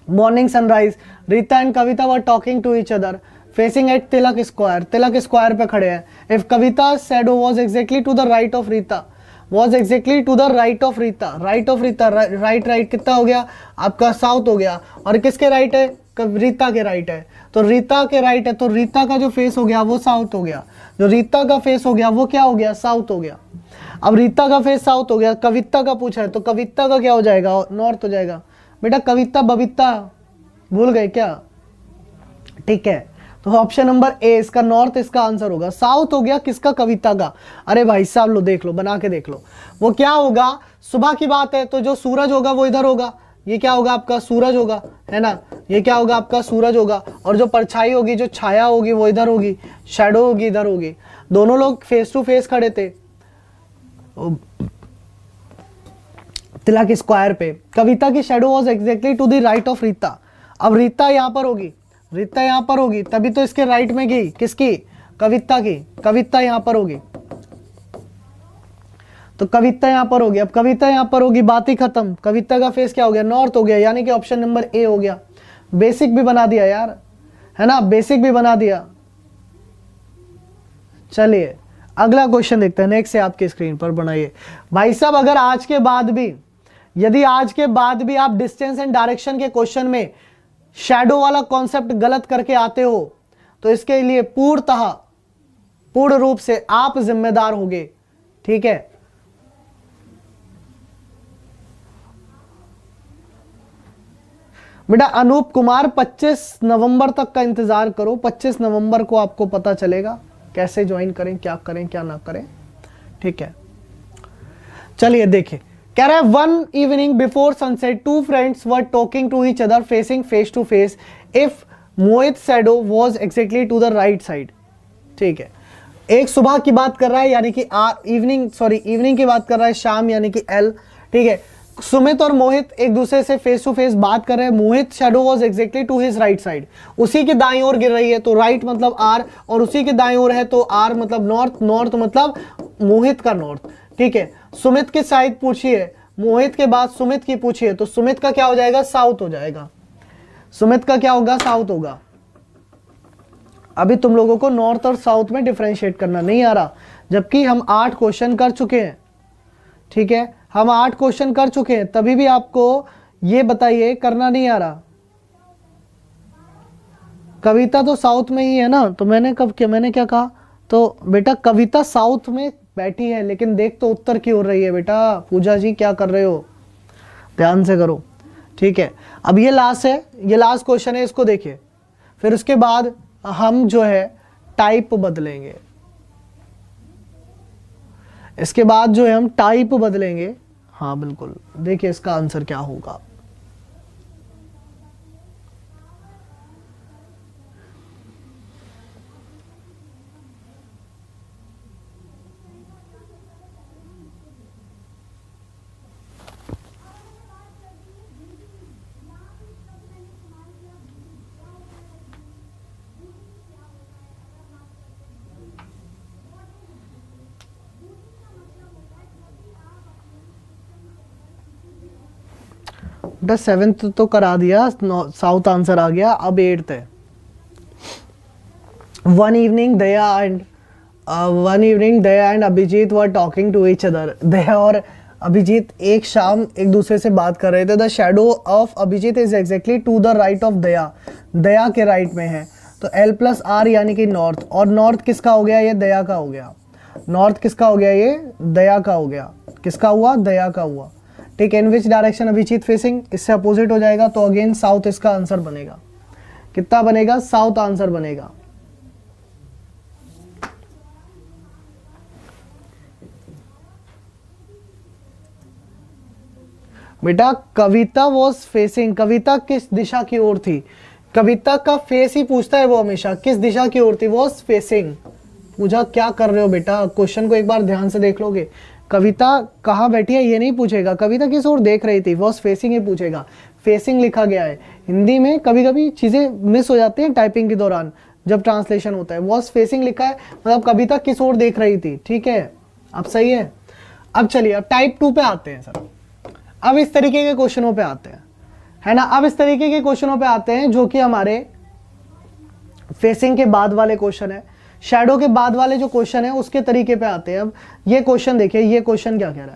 Morning sunrise, Rita and Kavita were talking to each other facing at Tilak square, Tilak square पे खड़े हैं। If Kavita shadow was exactly to the right of Rita, was exactly to the right of Rita, right of Rita, right right कितना हो गया आपका? साउथ हो गया। और किसके राइट है? रीता के राइट है, तो रीता के राइट है, तो रीता का जो फेस हो गया वो साउथ हो गया, जो रीता का फेस हो गया वो क्या हो गया? साउथ हो गया। अब रीता का फेस साउथ हो गया, कविता का पूछा है, तो कविता का क्या हो जाएगा? नॉर्थ हो जाएगा। बेटा कविता बबीता भूल गए क्या? ठीक है, तो ऑप्शन नंबर ए इसका नॉर्थ इसका आंसर होगा। साउथ हो गया किसका? कविता का। अरे भाई साहब लो, देख लो, बना के देख लो। वो क्या होगा? सुबह की बात है, तो जो सूरज होगा वो इधर होगा, ये क्या होगा आपका? सूरज होगा, है ना। ये क्या होगा आपका? सूरज होगा। और जो परछाई होगी, जो छाया होगी वो इधर होगी, शैडो होगी इधर होगी। दोनों लोग फेस टू फेस खड़े थे, तिलक स्क्वायर पे। कविता की shadow was exactly to the right of Rita. अब रीता यहाँ पर होगी, रीता यहाँ पर होगी, तभी तो इसके राइट में गई, किसकी, कविता की। कविता यहाँ पर होगी, तो कविता यहाँ पर होगी। अब कविता यहाँ पर होगी, बात ही खत्म। कविता का फेस क्या हो गया, नॉर्थ हो गया, यानी कि ऑप्शन नंबर ए हो गया। बेसिक भी बना दिया यार, है ना, बेसिक भी बना दिया। चलिए अगला क्वेश्चन देखते हैं, नेक्स्ट है आपकी स्क्रीन पर, बनाइए भाई साहब। अगर आज के बाद भी, यदि आज के बाद भी आप डिस्टेंस एंड डायरेक्शन के क्वेश्चन में शैडो वाला कॉन्सेप्ट गलत करके आते हो तो इसके लिए पूर्ण रूप से आप जिम्मेदार होंगे, ठीक है। बेटा अनूप कुमार 25 नवंबर तक का इंतजार करो, 25 नवंबर को आपको पता चलेगा कैसे ज्वाइन करें, क्या करें क्या ना करें, ठीक है। चलिए देखिए, कह रहा है one evening before sunset two friends were talking to each other facing face to face if Mohit shadow was exactly to the right side, ठीक है। एक सुबह की बात कर रहा है यानी कि इवनिंग की बात कर रहा है, शाम यानी कि एल, ठीक है। सुमित और मोहित एक दूसरे से फेस टू फेस बात कर रहे हैं। Mohit shadow was exactly to his right side, उसी के दाईं ओर गिर रही है, तो राइट मतलब आर, और उसी के दाईं ओर है तो आर मतलब नॉर्थ, नॉर्थ मतलब मोहित का नॉर्थ, ठीक है। सुमित की साइड पूछी है, मोहित के बाद सुमित की पूछी है, तो सुमित का क्या हो जाएगा, साउथ हो जाएगा। सुमित का क्या होगा, साउथ होगा। अभी तुम लोगों को नॉर्थ और साउथ में डिफरेंशिएट करना नहीं आ रहा, जबकि हम 8 क्वेश्चन कर चुके हैं, ठीक है। हम 8 क्वेश्चन कर चुके हैं, तभी भी आपको ये बताइए करना नहीं आ रहा। कविता तो साउथ में ही है ना, तो मैंने क्या कहा, तो बेटा कविता साउथ में बैठी है, लेकिन देख तो उत्तर की ओर रही है। बेटा पूजा जी क्या कर रहे हो, ध्यान से करो, ठीक है। अब ये लास्ट है, ये लास्ट क्वेश्चन है, इसको देखिए, फिर उसके बाद हम जो है टाइप बदलेंगे। इसके बाद जो है हम टाइप बदलेंगे, हाँ बिल्कुल। देखिए इसका आंसर क्या होगा, बस 7th तो करा दिया, साउथ आंसर आ गया, अब 8th है। One evening Daya and Abhijeet were talking to each other. Daya और अभिजीत एक शाम एक दूसरे से बात कर रहे थे। The shadow of Abhijeet is exactly to the right of Daya, Daya के राइट में है, तो L+R यानी कि नॉर्थ, और नॉर्थ किसका हो गया, ये दया का हो गया। नॉर्थ किसका हो गया, ये दया का हो गया। किसका हुआ, दया का हुआ, ठीक है। इन विच डायरेक्शन अभिजीत फेसिंग, इससे अपोजिट हो जाएगा, तो अगेन साउथ इसका आंसर बनेगा। कितना बनेगा, साउथ आंसर बनेगा। बेटा कविता वॉज फेसिंग, कविता किस दिशा की ओर थी, कविता का फेस ही पूछता है वो हमेशा, किस दिशा की ओर थी, वॉज फेसिंग। पूजा क्या कर रहे हो बेटा, क्वेश्चन को एक बार ध्यान से देख लोगे, कविता कहाँ बैठी है ये नहीं पूछेगा, कविता किस ओर देख रही थी, वॉज फेसिंग ही पूछेगा। फेसिंग लिखा गया है, हिंदी में कभी कभी चीजें मिस हो जाती हैं टाइपिंग के दौरान जब ट्रांसलेशन होता है। वॉज फेसिंग लिखा है मतलब कविता किस ओर देख रही थी, ठीक है। अब सही है। अब चलिए अब टाइप 2 पे आते हैं सर। अब इस तरीके के क्वेश्चनों पे आते हैं, है ना। अब इस तरीके के क्वेश्चनों पे आते हैं जो कि हमारे फेसिंग के बाद वाले क्वेश्चन है, शैडो के बाद वाले जो क्वेश्चन है उसके तरीके पे आते हैं। अब ये क्वेश्चन देखिए, ये क्वेश्चन क्या कह रहा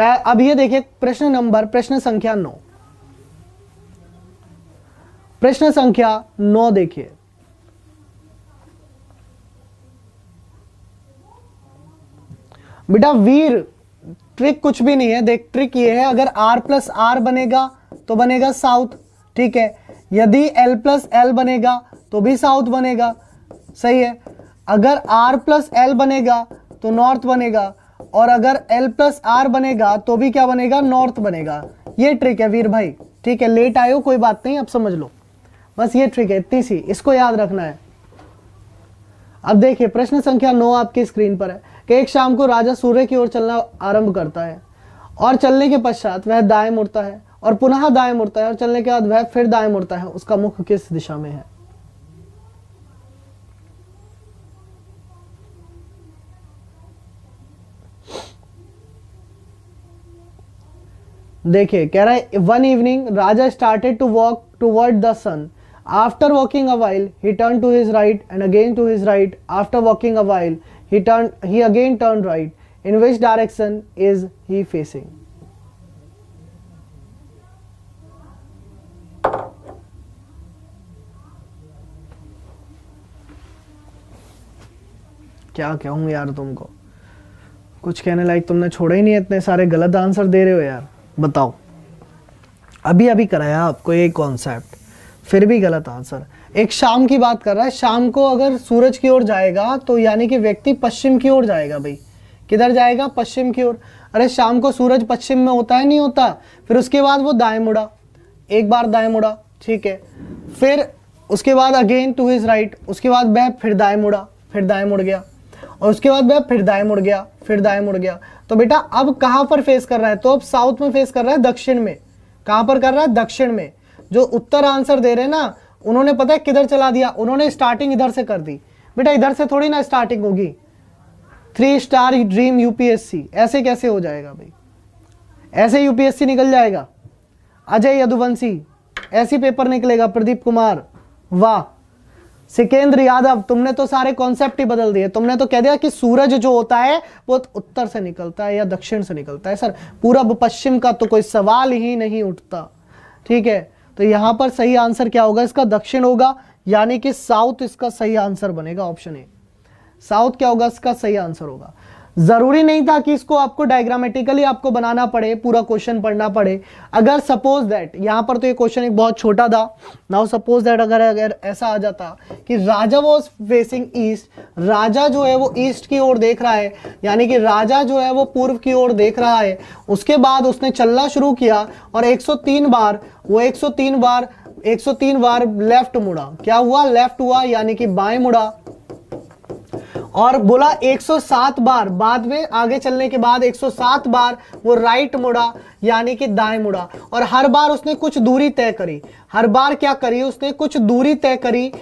है। अब ये देखिए प्रश्न संख्या 9, प्रश्न संख्या 9 देखिए। बेटा वीर, ट्रिक कुछ भी नहीं है, देख ट्रिक ये है, अगर R+R बनेगा तो बनेगा साउथ, ठीक है। यदि L+L बनेगा तो भी साउथ बनेगा, सही है। अगर R+L बनेगा तो नॉर्थ बनेगा, और अगर L+R बनेगा तो भी क्या बनेगा, नॉर्थ बनेगा। ये ट्रिक है वीर भाई, ठीक है। लेट आए हो कोई बात नहीं, अब समझ लो, बस ये ट्रिक है, इतनी सी, इसको याद रखना है। अब देखिए प्रश्न संख्या 9 आपकी स्क्रीन पर है कि एक शाम को राजा सूर्य की ओर चलना आरंभ करता है और चलने के पश्चात वह दाएं मुड़ता है और पुनः दाएं मुड़ता है और चलने के बाद वह फिर दाएं मुड़ता है, उसका मुख किस दिशा में है? देखिए कह रहा है one evening Raja started to walk toward the sun, after walking a while he turn to his right and again to his right, after walking a while he again turned right. In which direction is he facing? क्या कहूं यार तुमको, कुछ कहने लायक तुमने छोड़ा ही नहीं है, इतने सारे गलत आंसर दे रहे हो यार। बताओ, अभी अभी कराया आपको ये कॉन्सेप्ट, फिर भी गलत आंसर। एक शाम की बात कर रहा है, शाम को अगर सूरज की ओर जाएगा तो यानी कि व्यक्ति पश्चिम की ओर जाएगा। भाई किधर जाएगा? पश्चिम की ओर। अरे शाम को सूरज पश्चिम में होता है, नहीं होता? फिर उसके बाद वो दाएं मुड़ा, एक बार दाएं मुड़ा, ठीक है, फिर उसके बाद अगेन टू हिज राइट, उसके बाद वह फिर दाएं मुड़ा, फिर दाएं मुड़ गया, और उसके बाद वह फिर दाएं मुड़ गया, फिर दाएं मुड़ गया। तो बेटा अब कहां पर फेस कर रहा है? तो अब साउथ में फेस कर रहा है, दक्षिण में। कहां पर कर रहा है? दक्षिण में। जो उत्तर आंसर दे रहे हैं ना, उन्होंने पता है किधर चला दिया, उन्होंने स्टार्टिंग इधर से कर दी। बेटा इधर से थोड़ी ना स्टार्टिंग होगी। 3 स्टार ड्रीम यूपीएससी, ऐसे कैसे हो जाएगा भाई? ऐसे यूपीएससी निकल जाएगा? अजय यदुवंशी ऐसी पेपर निकलेगा? प्रदीप कुमार, वाह। सिकेंद्र यादव, तुमने तो सारे कॉन्सेप्ट ही बदल दिए। तुमने तो कह दिया कि सूरज जो होता है वो उत्तर से निकलता है या दक्षिण से निकलता है। सर पूरब पश्चिम का तो कोई सवाल ही नहीं उठता, ठीक है। तो यहां पर सही आंसर क्या होगा? इसका दक्षिण होगा, यानी कि साउथ इसका सही आंसर बनेगा, ऑप्शन ए। साउथ क्या होगा? इसका सही आंसर होगा। जरूरी नहीं था कि इसको आपको डायग्रामेटिकली आपको बनाना पड़े, पूरा क्वेश्चन पढ़ना पड़े। अगर सपोज दैट, यहां पर तो ये क्वेश्चन एक बहुत छोटा था। नाउ सपोज दैट अगर ऐसा आ जाता कि राजा वॉज फेसिंग ईस्ट, राजा जो है वो ईस्ट की ओर देख रहा है, यानी कि राजा जो है वो पूर्व की ओर देख रहा है। उसके बाद उसने चलना शुरू किया और 103 बार वो 103 बार लेफ्ट मुड़ा। क्या हुआ? लेफ्ट हुआ, यानी कि बाएं मुड़ा। और बोला 107 बार, बाद में आगे चलने के बाद 107 बार वो राइट मुड़ा, यानी कि दाएं मुड़ा। और हर बार उसने कुछ दूरी तय करी। हर बार क्या करी? उसने कुछ दूरी तय करी,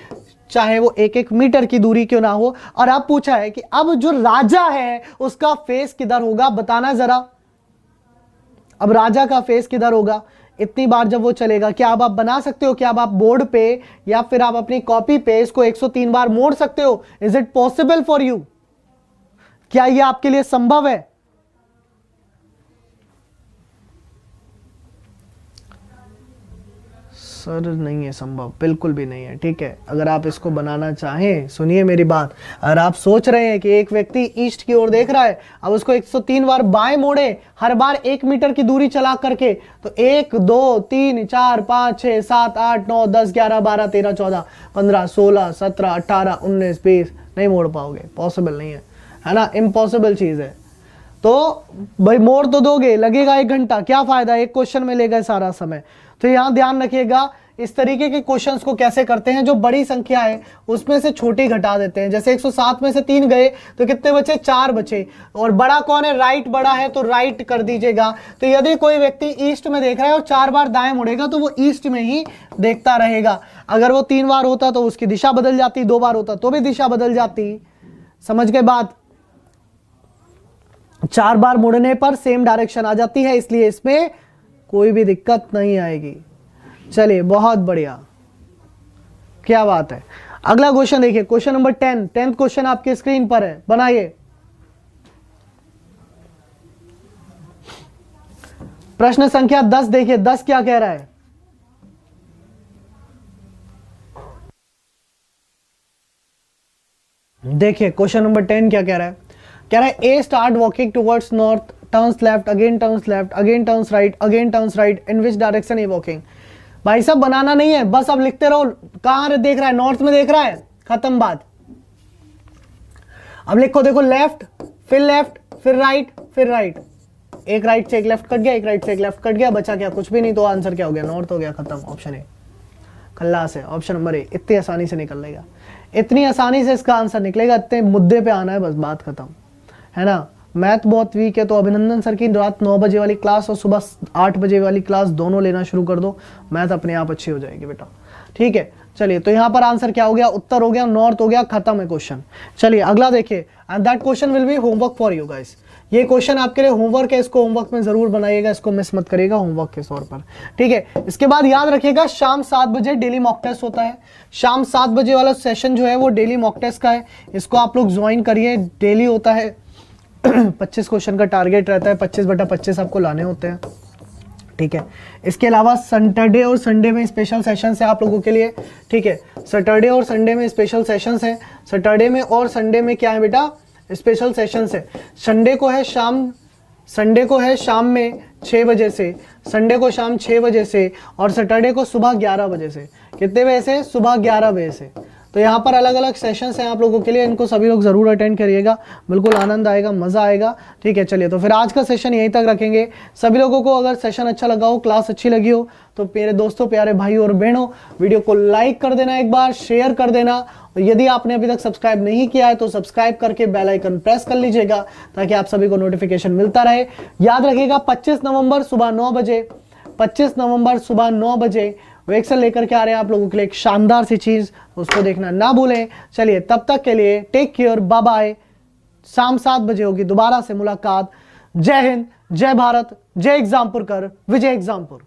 चाहे वो 1-1 मीटर की दूरी क्यों ना हो। और अब पूछा है कि अब जो राजा है उसका फेस किधर होगा? बताना जरा। अब राजा का फेस किधर होगा? इतनी बार जब वो चलेगा, क्या अब आप बना सकते हो? क्या अब आप बोर्ड पे या फिर आप अपनी कॉपी पे इसको 103 बार मोड़ सकते हो? Is it possible for you? क्या ये आपके लिए संभव है? सर नहीं है संभव, बिल्कुल भी नहीं है, ठीक है। अगर आप इसको बनाना चाहें, सुनिए मेरी बात, अगर आप सोच रहे हैं कि एक व्यक्ति ईस्ट की ओर देख रहा है, अब उसको 103 बार बाएं मोड़े, हर बार 1 मीटर की दूरी चला करके, तो 1 2 3 4 5 6 7 8 9 10 11 12 13 14 15 16 17 18 19 20 नहीं मोड़ पाओगे, पॉसिबल नहीं है ना, इम्पॉसिबल चीज है। तो भाई मोड़ तो दोगे, लगेगा 1 घंटा, क्या फायदा, एक क्वेश्चन में लेगा सारा समय। तो यहां ध्यान रखिएगा, इस तरीके के क्वेश्चंस को कैसे करते हैं, जो बड़ी संख्या है उसमें से छोटी घटा देते हैं। जैसे 107 में से 3 गए तो कितने बचे? 4 बचे। और बड़ा कौन है? राइट बड़ा है, तो राइट कर दीजिएगा। तो यदि कोई व्यक्ति ईस्ट में देख रहा है और 4 बार दाएं मुड़ेगा तो वो ईस्ट में ही देखता रहेगा। अगर वो 3 बार होता तो उसकी दिशा बदल जाती, 2 बार होता तो भी दिशा बदल जाती। समझ गए बात? 4 बार मुड़ने पर सेम डायरेक्शन आ जाती है, इसलिए इसमें कोई भी दिक्कत नहीं आएगी। चलिए बहुत बढ़िया, क्या बात है। अगला क्वेश्चन देखिए, क्वेश्चन नंबर 10th क्वेश्चन आपके स्क्रीन पर है, बनाइए। प्रश्न संख्या 10 देखिए, 10 क्या कह रहा है? देखिए क्वेश्चन नंबर 10 क्या कह रहा है? कह रहा है A start walking towards north, turns left, again turns left, again turns right, again turns right, in which direction he walking. भाई साहब बनाना नहीं है, बस अब लिखते रहो। कहां देख रहा है? नॉर्थ में देख रहा है, खत्म बात। अब लिखो, देखो लेफ्ट, फिर राइट, फिर राइट। एक राइट से एक लेफ्ट कट गया, एक राइट से एक लेफ्ट कट गया, बचा क्या? कुछ भी नहीं। तो आंसर क्या हो गया? नॉर्थ हो गया, खत्म। ऑप्शन ए, खल्लास है। ऑप्शन नंबर ए इतनी आसानी से निकल लेगा, इतनी आसानी से इसका आंसर निकलेगा। इतने मुद्दे पे आना है, बस बात खत्म, है ना। मैथ बहुत वीक है तो अभिनंदन सर की रात 9 बजे वाली क्लास और सुबह 8 बजे वाली क्लास दोनों लेना शुरू कर दो, मैथ अपने आप अच्छी हो जाएगी बेटा। ठीक है, चलिए तो यहाँ पर आंसर क्या हो गया, उत्तर हो गया, नॉर्थ हो गया, खत्म है क्वेश्चन। चलिए अगला देखिए, and that question will be homework for you guys. ये क्वेश्चन आपके लिए होमवर्क है, इसको होमवर्क में जरूर बनाइएगा, इसको मिस मत करिएगा होमवर्क के तौर पर। ठीक है, इसके बाद याद रखिएगा शाम 7 बजे डेली मॉक टेस्ट होता है। शाम 7 बजे वाला सेशन जो है वो डेली मॉक टेस्ट का है, इसको आप लोग ज्वाइन करिए। डेली होता है 25 क्वेश्चन का टारगेट रहता है, 25/25 आपको लाने होते हैं। ठीक है, इसके अलावा सैटरडे और संडे में स्पेशल सेशंस है आप लोगों के लिए। ठीक है, सैटरडे और संडे में स्पेशल सेशंस है। सैटरडे में और संडे में क्या है बेटा, स्पेशल सेशंस है। संडे को है शाम में 6 बजे से, संडे को शाम 6 बजे से, और सैटरडे को सुबह 11 बजे से। कितने बजे से, सुबह 11 बजे से। तो यहाँ पर अलग अलग सेशंस हैं आप लोगों के लिए, इनको सभी लोग जरूर अटेंड करिएगा, बिल्कुल आनंद आएगा, मजा आएगा। ठीक है, चलिए तो फिर आज का सेशन यहीं तक रखेंगे। सभी लोगों को अगर सेशन अच्छा लगा हो, क्लास अच्छी लगी हो, तो मेरे दोस्तों, प्यारे भाई और बहनों, वीडियो को लाइक कर देना, एक बार शेयर कर देना, और यदि आपने अभी तक सब्सक्राइब नहीं किया है तो सब्सक्राइब करके बेल आइकन प्रेस कर लीजिएगा ताकि आप सभी को नोटिफिकेशन मिलता रहे। याद रखिएगा 25 नवंबर सुबह 9 बजे, 25 नवंबर सुबह 9 बजे वो एक्सेल लेकर के आ रहे हैं आप लोगों के लिए, एक शानदार सी चीज, उसको देखना ना भूलें। चलिए तब तक के लिए टेक केयर, बाय बाय। शाम 7 बजे होगी दोबारा से मुलाकात। जय हिंद, जय भारत, जय एग्जामपुर कर, विजय एग्जामपुर।